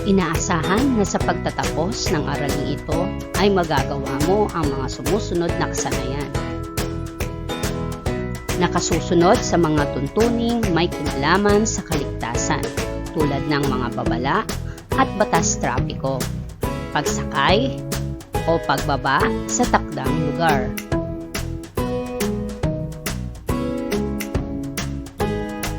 Inaasahan na sa pagtatapos ng araling ito ay magagawa mo ang mga sumusunod na kasanayan. Nakasusunod sa mga tuntuning may kinalaman sa kaligtasan tulad ng mga babala at batas trapiko, pagsakay o pagbaba sa takdang lugar.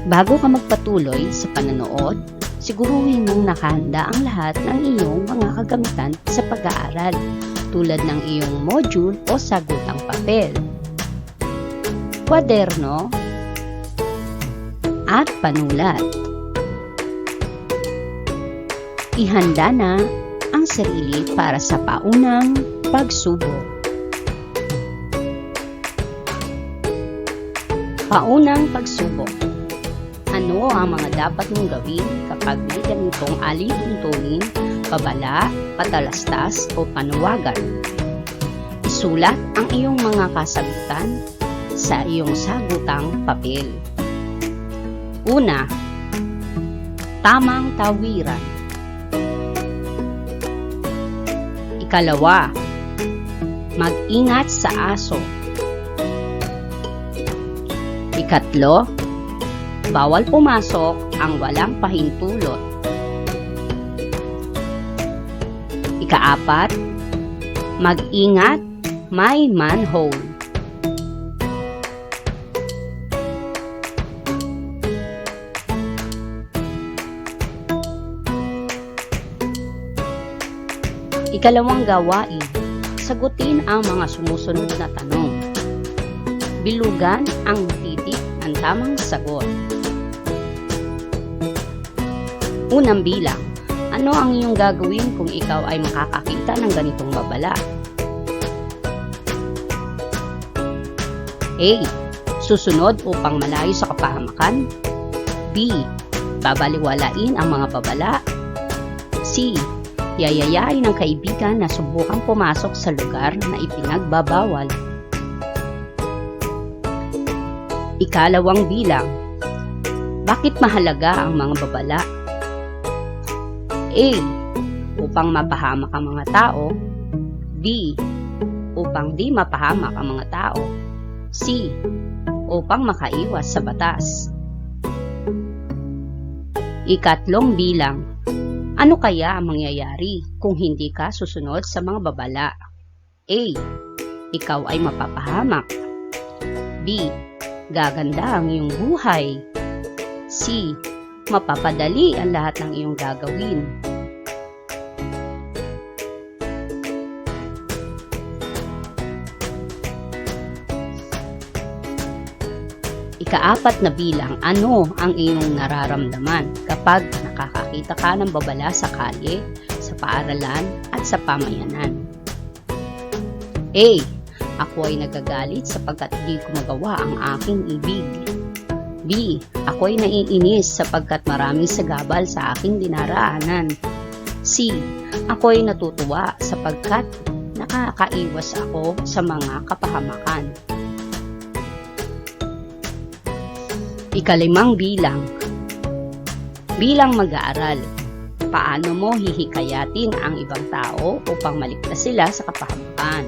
Bago ka magpatuloy sa panonood, siguruhin mong nakahanda ang lahat ng iyong mga kagamitan sa pag-aaral tulad ng iyong module o sagutang papel, kwaderno, at panulat. Ihanda na ang sarili para sa paunang pagsubok. Paunang pagsubok. Ano ang mga dapat mong gawin kapag may ganitong alituntunin, babala, patalastas o panawagan? Isulat ang iyong mga kasagutan sa iyong sagutang papel. Una, tamang tawiran. Ikalawa, mag-ingat sa aso. Ikatlo, bawal pumasok ang walang pahintulot. Ikaapat, mag-ingat, may manhole. Ikalawang gawain, sagutin ang mga sumusunod na tanong. Bilugan ang titik ng tamang sagot. Unang bilang, ano ang iyong gagawin kung ikaw ay makakakita ng ganitong babala? A. Susunod upang malayo sa kapahamakan. B. Babaliwalain ang mga babala. C. Yayayain ng kaibigan na subukang pumasok sa lugar na ipinagbabawal. Ikalawang bilang, bakit mahalaga ang mga babala? A. Upang mapahamak ang mga tao. B. Upang di mapahamak ang mga tao. C. Upang makaiwas sa batas. Ikatlong bilang, ano kaya ang mangyayari kung hindi ka susunod sa mga babala? A. Ikaw ay mapapahamak. B. Gaganda ang iyong buhay. C. Mapapadali ang lahat ng iyong gagawin. Ikaapat na bilang, ano ang iyong nararamdaman kapag nakakakita ka ng babala sa kalye, sa paaralan at sa pamayanan? A. Ako ay nagagalit sapagkat di ko magawa ang aking ibig. B. Ako ay naiinis sapagkat maraming sagabal sa aking dinaraanan. C. Ako ay natutuwa sapagkat nakakaiwas ako sa mga kapahamakan. Ikalimang bilang, bilang mag-aaral, paano mo hihikayatin ang ibang tao upang maligtas sila sa kapahamakan?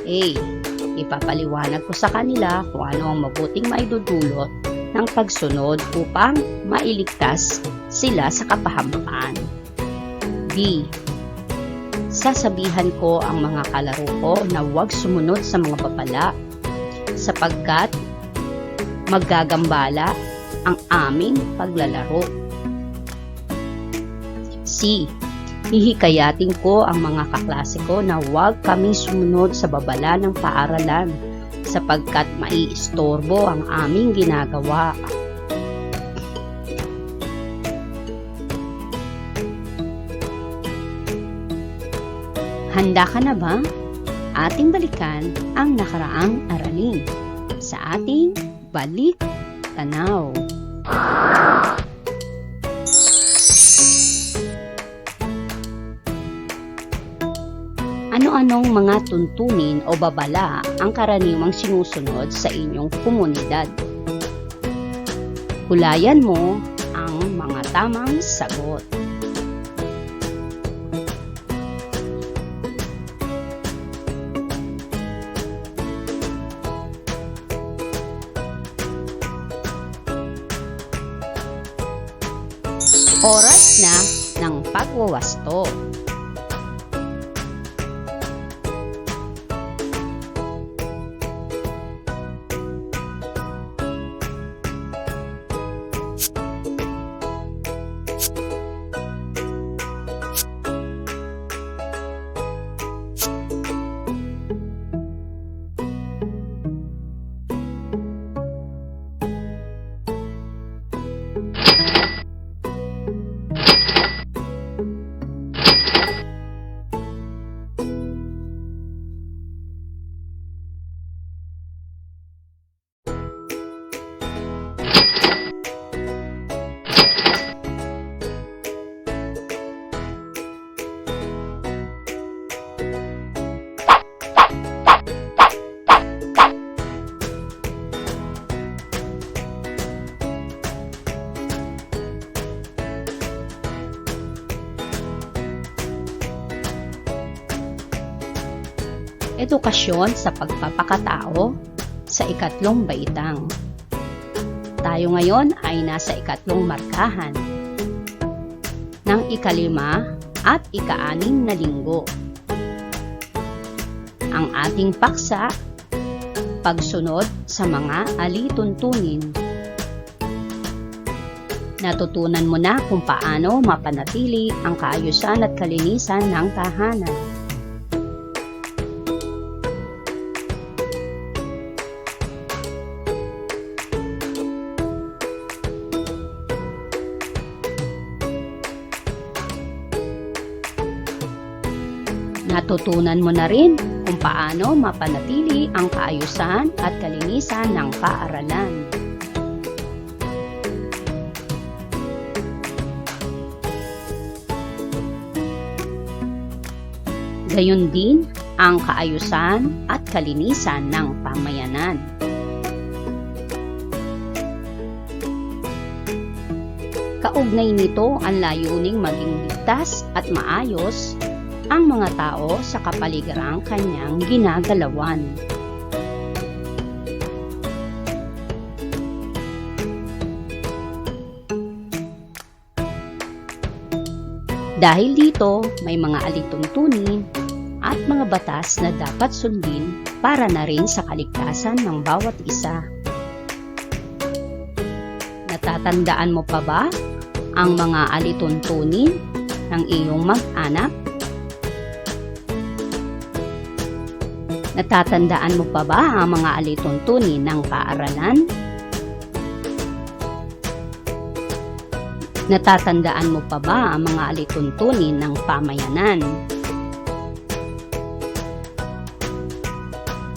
A. Ipapaliwanag ko sa kanila kung ano ang mabuting maidudulot ng pagsunod upang mailigtas sila sa kapahamakan. B. Sasabihan ko ang mga kalaro ko na huwag sumunod sa mga babala sapagkat maggagambala ang aming paglalaro. C. Hihikayatin ko ang mga kaklase ko na huwag kaming sumunod sa babala ng paaralan sapagkat maiistorbo ang aming ginagawa. Handa ka na ba? Ating balikan ang nakaraang aralin sa ating Balik Tanaw. Ano-anong mga tuntunin o babala ang karaniwang sinusunod sa inyong komunidad? Hulayan mo ang mga tamang sagot. Oras na ng pagwawasto. Edukasyon sa pagpapakatao sa ikatlong baitang. Tayo ngayon ay nasa ikatlong markahan ng ikalima at ika-anim na linggo. Ang ating paksa, pagsunod sa mga alituntunin. Natutunan mo na kung paano mapanatili ang kaayusan at kalinisan ng tahanan. Natutunan mo na rin kung paano mapanatili ang kaayusan at kalinisan ng paaralan. Gayon din ang kaayusan at kalinisan ng pamayanan. Kaugnay nito ang layuning maging ligtas at maayos ang mga tao sa kapaligiranang kanyang ginagalawan. Dahil dito, may mga alituntunin at mga batas na dapat sundin para na rin sa kaligtasan ng bawat isa. Natatandaan mo pa ba ang mga alituntunin ng iyong mag-anak? Natatandaan mo pa ba ang mga alituntunin ng paaralan? Natatandaan mo pa ba ang mga alituntunin ng pamayanan?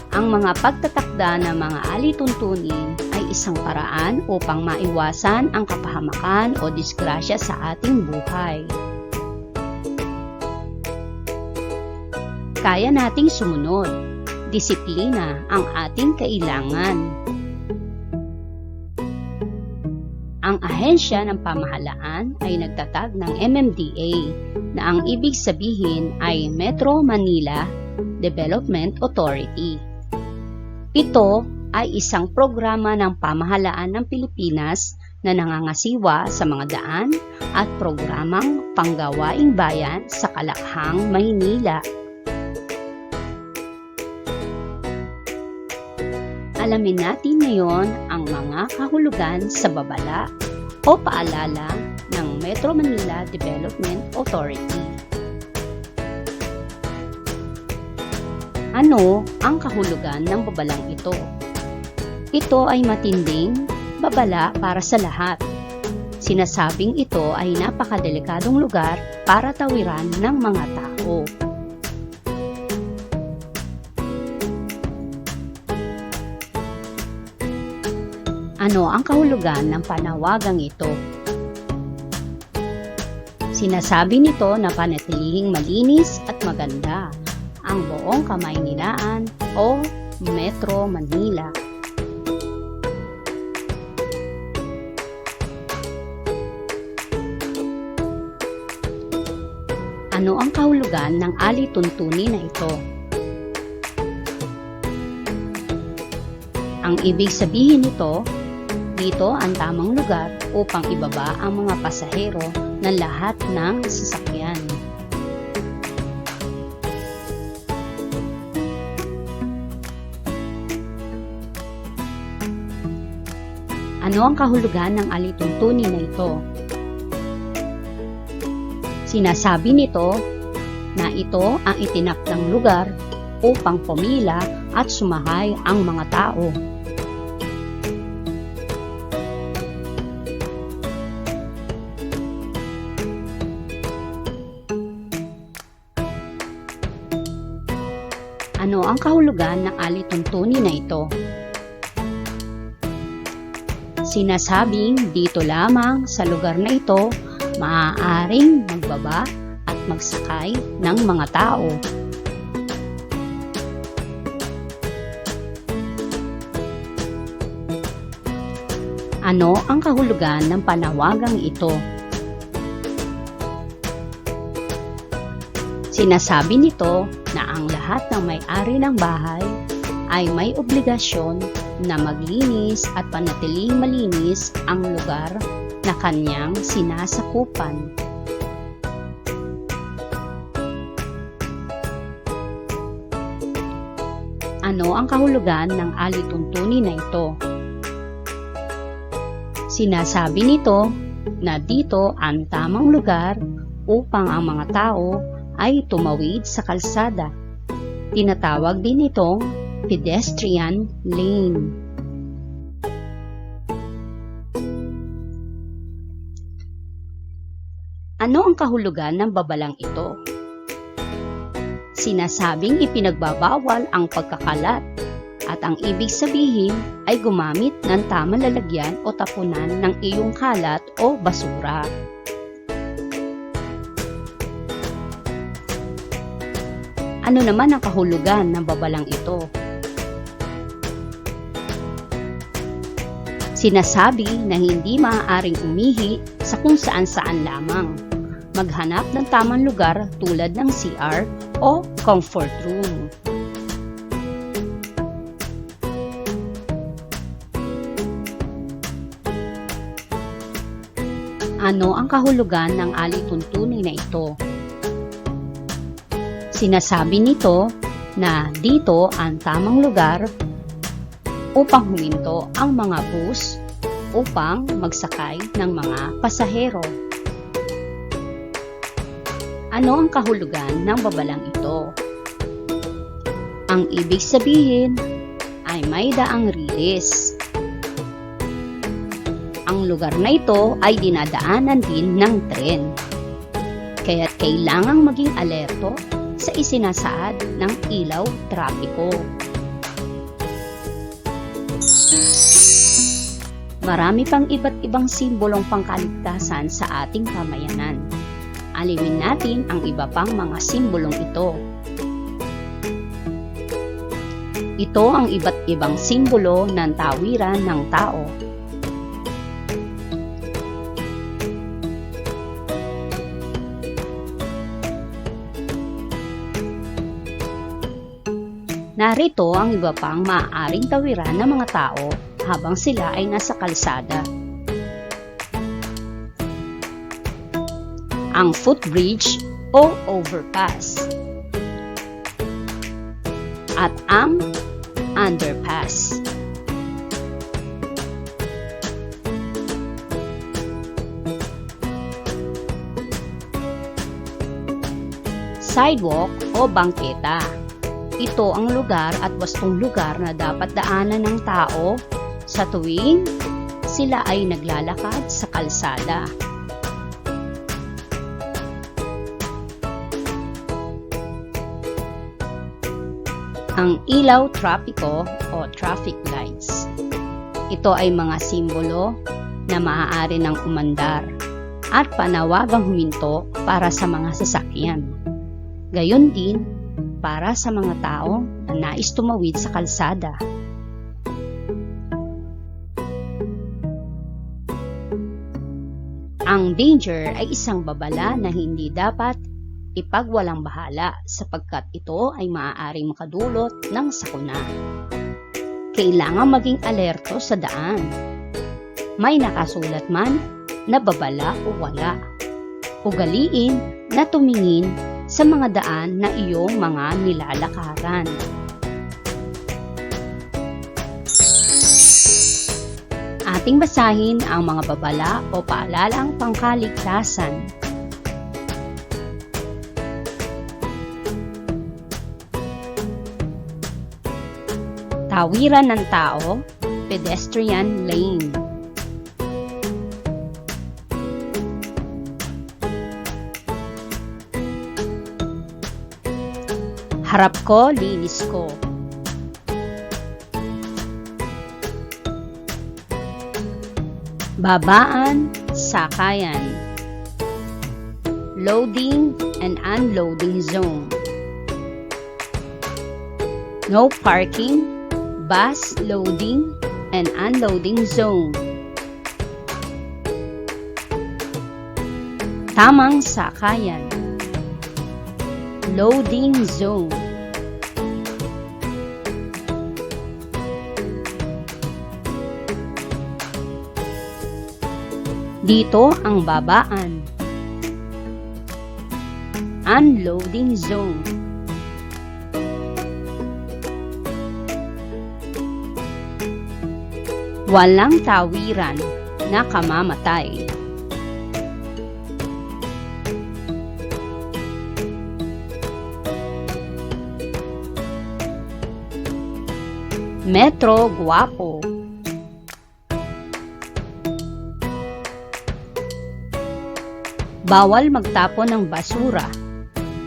Ang mga pagtatakda ng mga alituntunin ay isang paraan upang maiwasan ang kapahamakan o disgrasya sa ating buhay. Kaya nating sumunod. Disiplina ang ating kailangan. Ang ahensya ng pamahalaan ay nagtatag ng MMDA na ang ibig sabihin ay Metro Manila Development Authority. Ito ay isang programa ng pamahalaan ng Pilipinas na nangangasiwa sa mga daan at programang panggawaing bayan sa Kalakhang, Maynila. Alamin natin ngayon ang mga kahulugan sa babala o paalala ng Metro Manila Development Authority. Ano ang kahulugan ng babalang ito? Ito ay matinding babala para sa lahat. Sinasabing ito ay napakadelikadong lugar para tawiran ng mga tao. Ano ang kahulugan ng panawagang ito? Sinasabi nito na panatilihing malinis at maganda ang buong Kamaynilaan o Metro Manila. Ano ang kahulugan ng alituntunin na ito? Ang ibig sabihin nito, dito ang tamang lugar upang ibaba ang mga pasahero ng lahat ng sasakyan. Ano ang kahulugan ng alituntunin na ito? Sinasabi nito na ito ang itinakdang lugar upang pumila at sumakay ang mga tao. Ano ang kahulugan ng alituntunin na ito? Sinasabing dito lamang sa lugar na ito maaaring magbaba at magsakay ng mga tao. Ano ang kahulugan ng panawagang ito? Sinasabi nito na ang lahat ng may-ari ng bahay ay may obligasyon na maglinis at panatiling malinis ang lugar na kanyang sinasakupan. Ano ang kahulugan ng alituntunin na ito? Sinasabi nito na dito ang tamang lugar upang ang mga tao ay tumawid sa kalsada. Tinatawag din itong pedestrian lane. Ano ang kahulugan ng babalang ito? Sinasabing ipinagbabawal ang pagkakalat at ang ibig sabihin ay gumamit ng tamang lalagyan o tapunan ng iyong kalat o basura. Ano naman ang kahulugan ng babalang ito? Sinasabi na hindi maaaring umihi sa kung saan-saan lamang. Maghanap ng tamang lugar tulad ng CR o comfort room. Ano ang kahulugan ng alituntunin na ito? Sinasabi nito na dito ang tamang lugar upang huminto ang mga bus upang magsakay ng mga pasahero. Ano ang kahulugan ng babalang ito? Ang ibig sabihin ay may daang rilis. Ang lugar na ito ay dinadaanan din ng tren, kaya't kailangang maging alerto sa isinasaad ng ilaw trapiko. Marami pang iba't ibang simbolong pangkaligtasan sa ating pamayanan. Alimin natin ang iba pang mga simbolong ito. Ito ang iba't ibang simbolo ng tawiran ng tao. Narito ang iba pang maaaring tawiran ng mga tao habang sila ay nasa kalsada. Ang footbridge o overpass at ang underpass. Sidewalk o bangketa. Ito ang lugar at wastong lugar na dapat daanan ng tao sa tuwing sila ay naglalakad sa kalsada. Ang ilaw trapiko o traffic lights. Ito ay mga simbolo na maaari ng umandar at panawagang huminto para sa mga sasakyan. Gayon din para sa mga tao na nais tumawid sa kalsada. Ang danger ay isang babala na hindi dapat ipagwalang bahala sapagkat ito ay maaaring makadulot ng sakuna. Kailangan maging alerto sa daan. May nakasulat man na babala o wala. ugaliin na tumingin sa mga daan na iyong mga nilalakaran. Ating basahin ang mga babala o paalalang pangkaligtasan. Tawiran ng tao, pedestrian lane. Harap ko, linis ko. Babaan, sakayan. Loading and unloading zone. No parking, bus loading and unloading zone. Tamang sakayan. Loading zone. Dito ang babaan. Unloading zone. Walang tawiran na kamamatay. Metro Guapo. Bawal magtapon ng basura.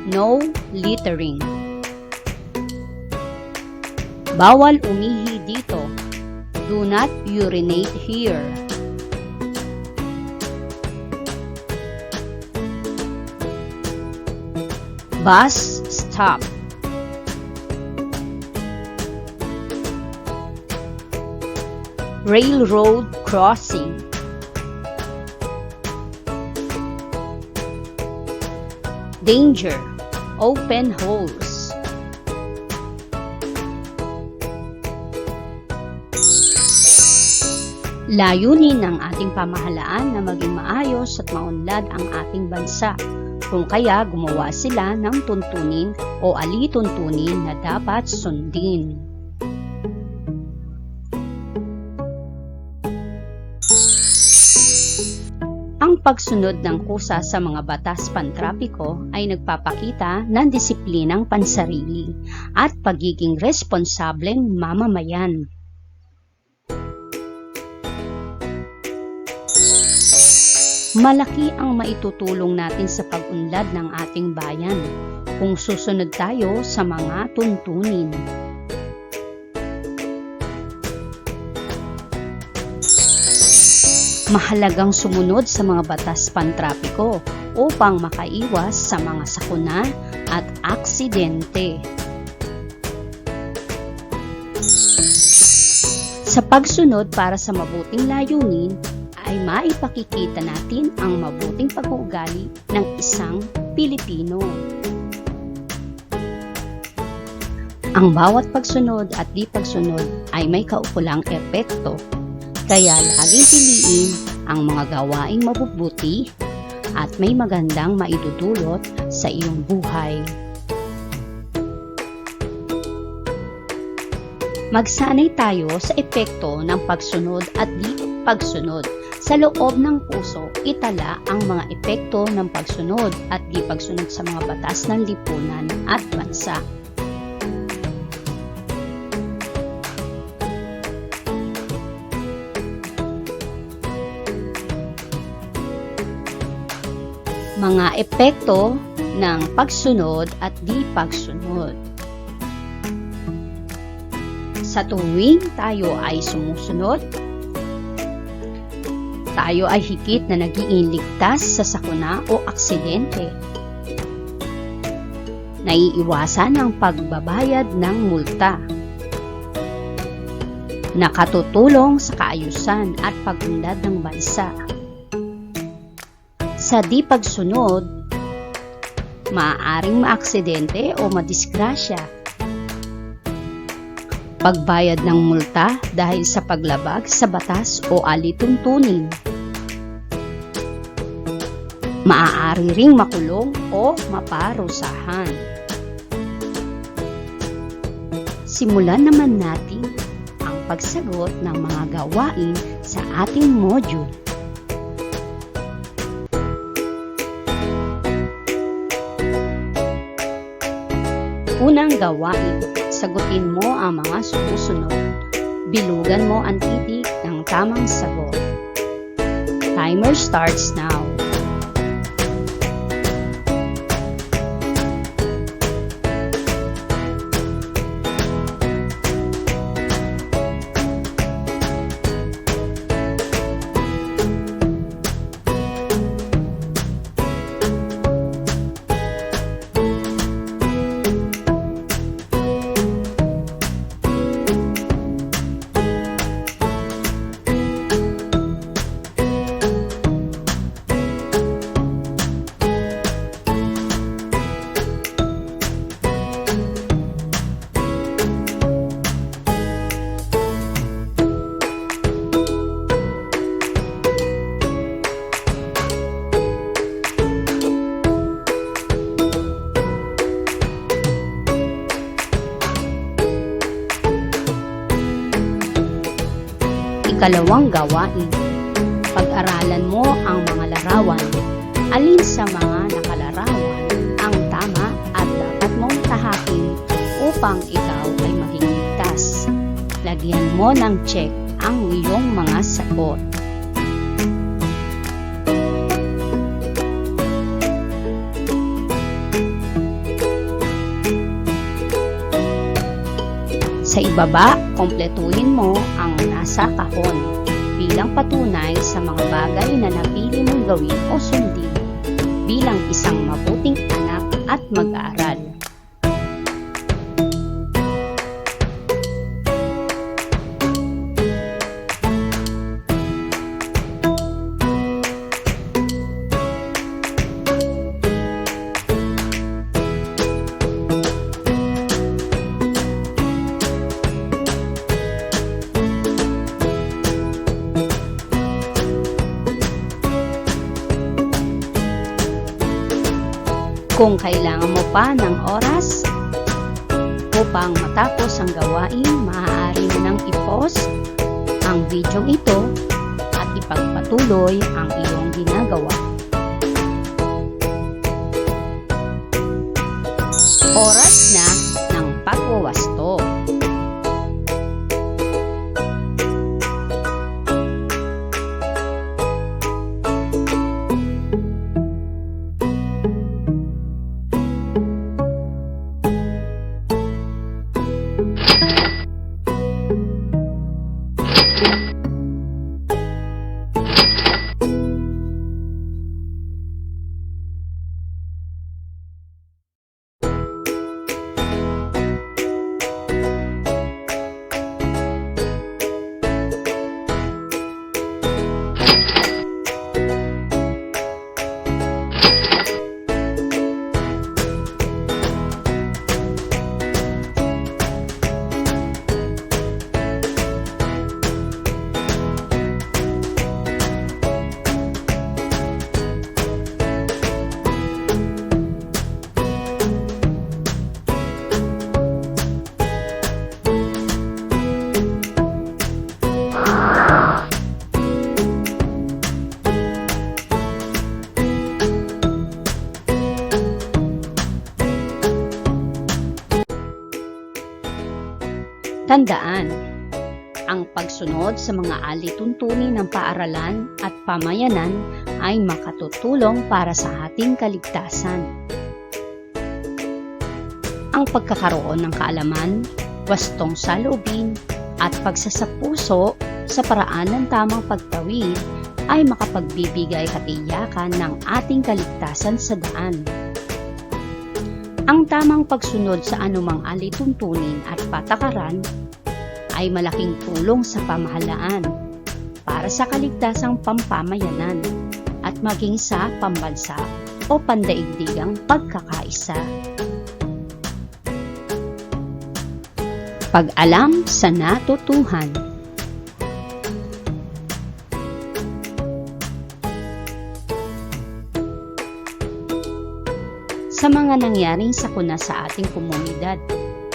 No littering. Bawal umihi dito. Do not urinate here. Bus stop. Railroad crossing. Danger. Open holes. Layunin ng ating pamahalaan na maging maayos at maunlad ang ating bansa. Kung kaya gumawa sila ng tuntunin o alituntunin na dapat sundin. Ang pagsunod ng kusa sa mga batas pantrapiko ay nagpapakita ng disiplinang pansarili at pagiging responsableng mamamayan. Malaki ang maitutulong natin sa pag-unlad ng ating bayan kung susunod tayo sa mga tuntunin. Mahalagang sumunod sa mga batas pantrapiko upang makaiwas sa mga sakuna at aksidente. Sa pagsunod para sa mabuting layunin, ay maipakikita natin ang mabuting pag-uugali ng isang Pilipino. Ang bawat pagsunod at di pagsunod ay may kaukulang epekto. Kaya laging piliin ang mga gawaing mabubuti at may magandang maidudulot sa iyong buhay. Magsanay tayo sa epekto ng pagsunod at di pagsunod. Sa loob ng puso, itala ang mga epekto ng pagsunod at di pagsunod sa mga batas ng lipunan at bansa. Mga epekto ng pagsunod at di pagsunod. Sa tuwing tayo ay sumusunod, tayo ay higit na nagiging ligtas sa sakuna o aksidente. Naiiwasan ang pagbabayad ng multa. Nakatutulong sa kaayusan at pag-unlad ng bansa. Sa di pagsunod, maaaring maaksidente o madisgrasya. Pagbayad ng multa dahil sa paglabag sa batas o alituntunin. Maaari ring makulong o maparusahan. Simulan naman natin ang pagsagot ng mga gawain sa ating module. Unang gawain, sagutin mo ang mga sumusunod. Bilugan mo ang titik ng tamang sagot. Timer starts now. Ikalawang gawain, pag-aralan mo ang mga larawan. Alin sa mga nakalarawan ang tama at dapat mong tahakin upang ikaw ay maging ligtas. Lagyan mo ng check ang iyong mga sagot. Sa ibaba, kumpletuhin mo ang nasa kahon bilang patunay sa mga bagay na napili mong gawin o sundin bilang isang mabuting anak at mag-aaral. Kung kailangan mo pa ng oras upang matapos ang gawain, maaari mo nang i-pause ang video ito at ipagpatuloy ang iyong ginagawa. Oras na ng pagwawasto. Tandaan, ang pagsunod sa mga alituntunin ng paaralan at pamayanan ay makatutulong para sa ating kaligtasan. Ang pagkakaroon ng kaalaman, wastong saloobin, at pagsasapuso sa paraan ng tamang pagtawid ay makapagbibigay katiyakan ng ating kaligtasan sa daan. Ang tamang pagsunod sa anumang alituntunin at patakaran ay malaking tulong sa pamahalaan para sa kaligtasang pampamayanan at maging sa pambansa o pandaigdigang pagkakaisa. Pag-alam sa natutuhan. sa mga nangyaring sakuna sa ating komunidad,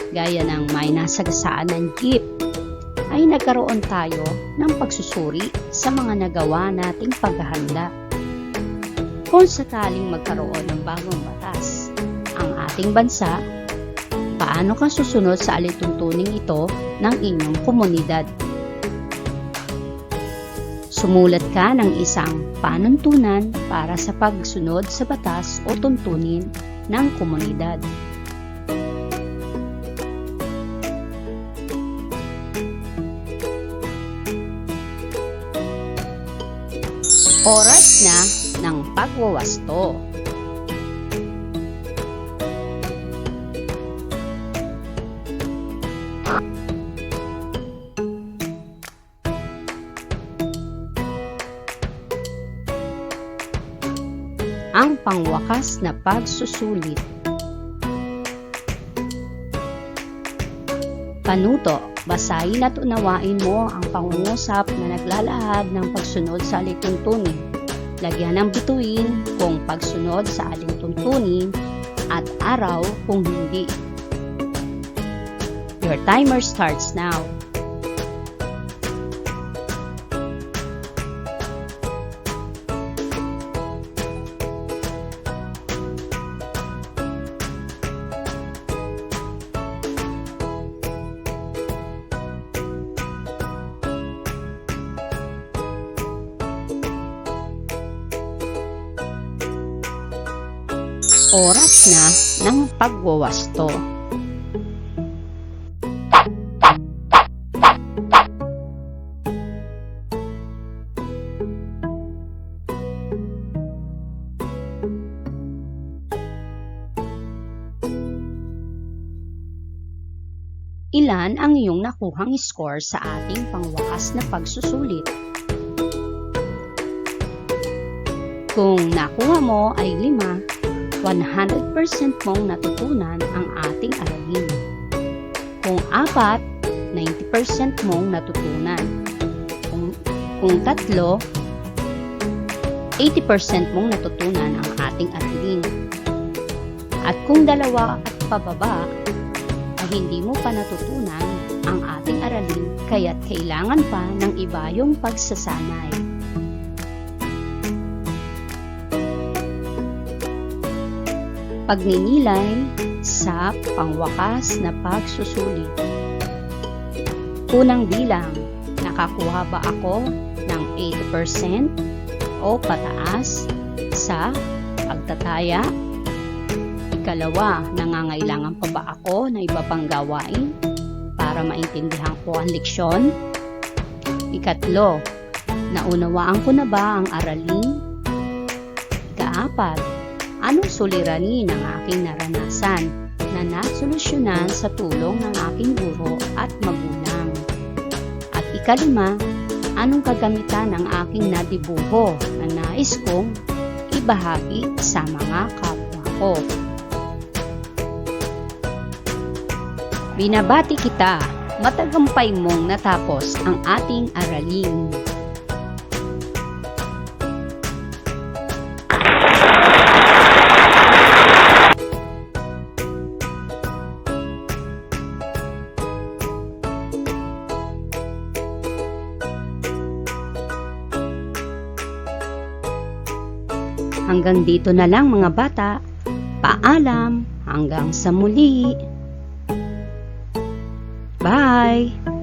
gaya ng may nasagasaan ng jeep, ay nagkaroon tayo ng pagsusuri sa mga nagawa nating paghahanda. Kung sakaling magkaroon ng bagong batas ang ating bansa, paano ka susunod sa alituntuning ito ng inyong komunidad? Sumulat ka ng isang panuntunan para sa pagsunod sa batas o tuntunin ng komunidad. Oras na ng pagwawasto. Ang pangwakas na pagsusulit. Panuto, basahin at unawain mo ang pangungusap na naglalahad ng pagsunod sa alituntunin. Lagyan ng bituin kung pagsunod sa alituntunin at araw kung hindi. Your timer starts now. Oras na ng pagwawasto. Ilan ang iyong nakuhang score sa ating pangwakas na pagsusulit? Kung nakuha mo ay 5, 100% mong natutunan ang ating aralin. Kung 4, 90% mong natutunan. Kung 3, 80% mong natutunan ang ating aralin. At kung 2 at pababa, ay hindi mo pa natutunan ang ating aralin, kaya't kailangan pa ng iba yung pagsasanay. Pagninilay sa pangwakas na pagsusulit. Unang bilang, nakakuha ba ako ng 80% o pataas sa pagtataya? Ikalawa, nangangailangan pa ba ako ng iba pang gawain para maintindihan ko ang leksyon? Ikatlo, naunawaan ko na ba ang aralin? Ikaapat, anong suliranin ang aking naranasan na nasolusyonan sa tulong ng aking guro at magulang? At ikalima, anong kagamitan ng aking nadibuho na nais kong ibahagi sa mga kapwa ko? Binabati kita, matagumpay mong natapos ang ating aralin. Hanggang dito na lang mga bata. Paalam, hanggang sa muli. Bye!